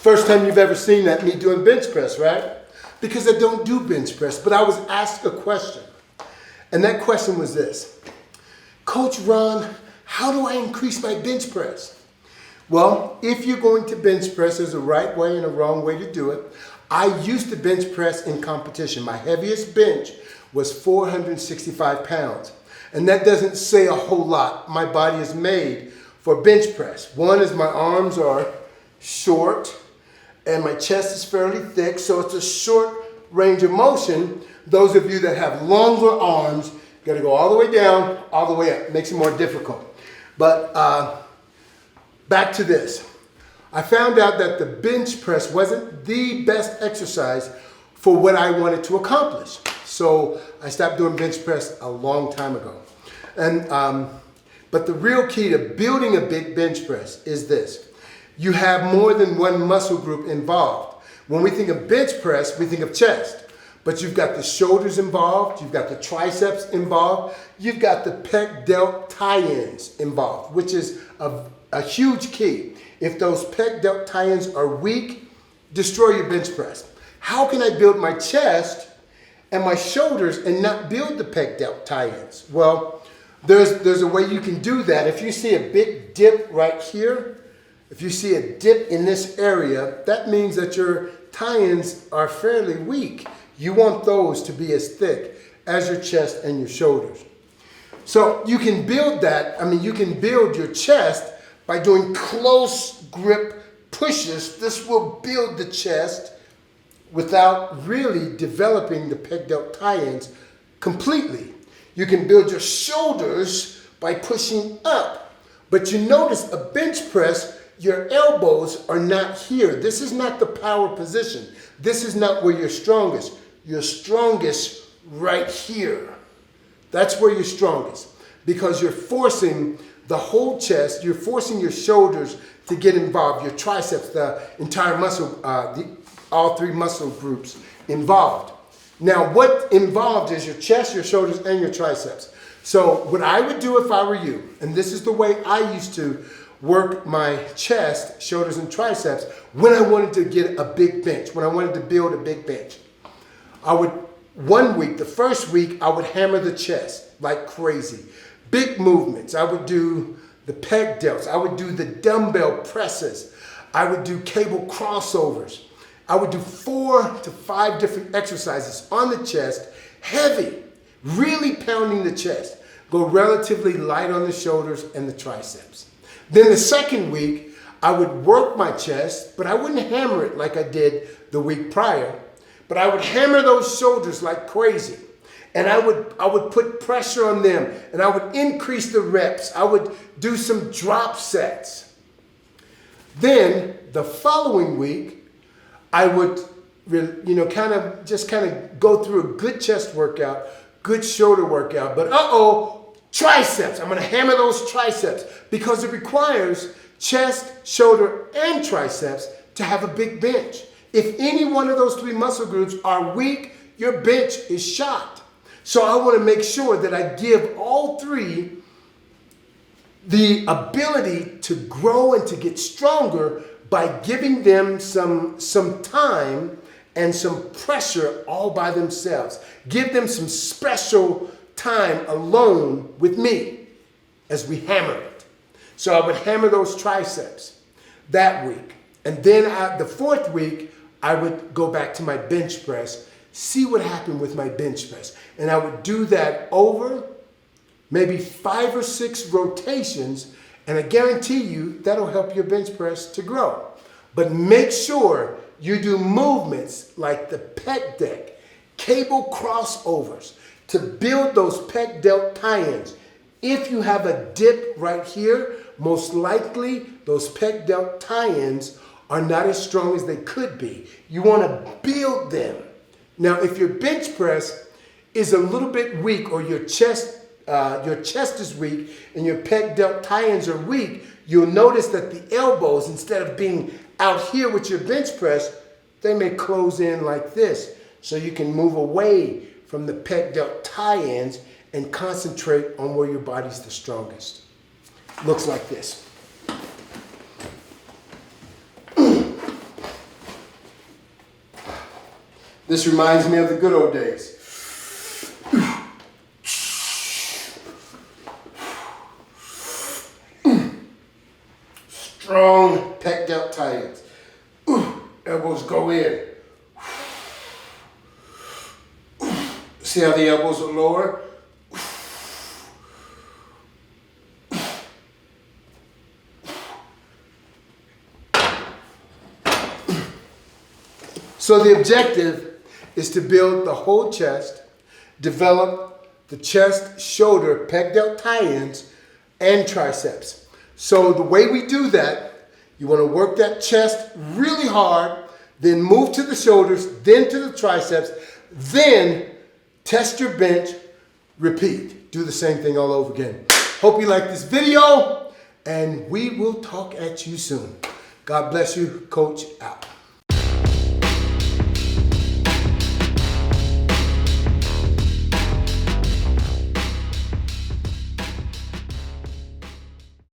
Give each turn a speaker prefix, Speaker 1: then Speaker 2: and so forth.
Speaker 1: First time you've ever seen that, me doing bench press, right? Because I don't do bench press, but I was asked a question. And that question was this: Coach Ron, how do I increase my bench press? Well, if you're going to bench press, there's a right way and a wrong way to do it. I used to bench press in competition. My heaviest bench was 465 pounds. And that doesn't say a whole lot. My body is made for bench press. One is my arms are short and my chest is fairly thick, so it's a short range of motion. Those of you that have longer arms, got to go all the way down, all the way up. It makes it more difficult. But back to this. I found out that the bench press wasn't the best exercise for what I wanted to accomplish. So I stopped doing bench press a long time ago. And but the real key to building a big bench press is this: you have more than one muscle group involved. When we think of bench press, we think of chest, but you've got the shoulders involved, you've got the triceps involved, you've got the pec delt tie-ins involved, which is a huge key. If those pec delt tie-ins are weak, destroy your bench press. How can I build my chest and my shoulders and not build the pec delt tie-ins? Well, there's a way you can do that. If you see a big dip right here, if you see a dip in this area, that means that your tie-ins are fairly weak. You want those to be as thick as your chest and your shoulders. So you can build that. You can build your chest by doing close grip pushes. This will build the chest without really developing the pec delt tie-ins completely. You can build your shoulders by pushing up. But you notice a bench press, your elbows are not here. This is not the power position. This is not where you're strongest. You're strongest right here. That's where you're strongest, because you're forcing the whole chest, you're forcing your shoulders to get involved, your triceps, the entire muscle, all three muscle groups involved. Now, what involved is your chest, your shoulders, and your triceps. So what I would do if I were you, and this is the way I used to work my chest, shoulders, and triceps when I wanted to get a big bench, when I wanted to build a big bench. I would, one week, the first week, I would hammer the chest like crazy. Big movements. I would do the pec delts. I would do the dumbbell presses. I would do cable crossovers. I would do 4 to 5 different exercises on the chest, heavy, really pounding the chest. Go relatively light on the shoulders and the triceps. Then the second week, I would work my chest, but I wouldn't hammer it like I did the week prior. But I would hammer those shoulders like crazy. And I would put pressure on them, and I would increase the reps. I would do some drop sets. Then the following week, I would kind of go through a good chest workout, good shoulder workout, but triceps. I'm going to hammer those triceps because it requires chest, shoulder, and triceps to have a big bench. If any one of those 3 muscle groups are weak, your bench is shot. So I want to make sure that I give all 3 the ability to grow and to get stronger by giving them some time and some pressure all by themselves. Give them some special time alone with me as we hammer it. So I would hammer those triceps that week. And then the 4th week, I would go back to my bench press, see what happened with my bench press. And I would do that over maybe 5 or 6 rotations, and I guarantee you that'll help your bench press to grow. But make sure you do movements like the pec deck, cable crossovers to build those pec delt tie-ins. If you have a dip right here, most likely those pec delt tie-ins are not as strong as they could be. You want to build them. Now, if your bench press is a little bit weak, or your chest is weak and your pec delt tie-ins are weak, you'll notice that the elbows, instead of being out here with your bench press, they may close in like this. So you can move away from the pec delt tie-ins and concentrate on where your body's the strongest. Looks like this. This reminds me of the good old days. Strong pec delt tie-ins. Elbows go in. See how the elbows are lower? So the objective is to build the whole chest, develop the chest, shoulder, pec delt tie-ins, and triceps. So the way we do that, you want to work that chest really hard, then move to the shoulders, then to the triceps, then test your bench, repeat. Do the same thing all over again. Hope you like this video, and we will talk at you soon. God bless you. Coach out.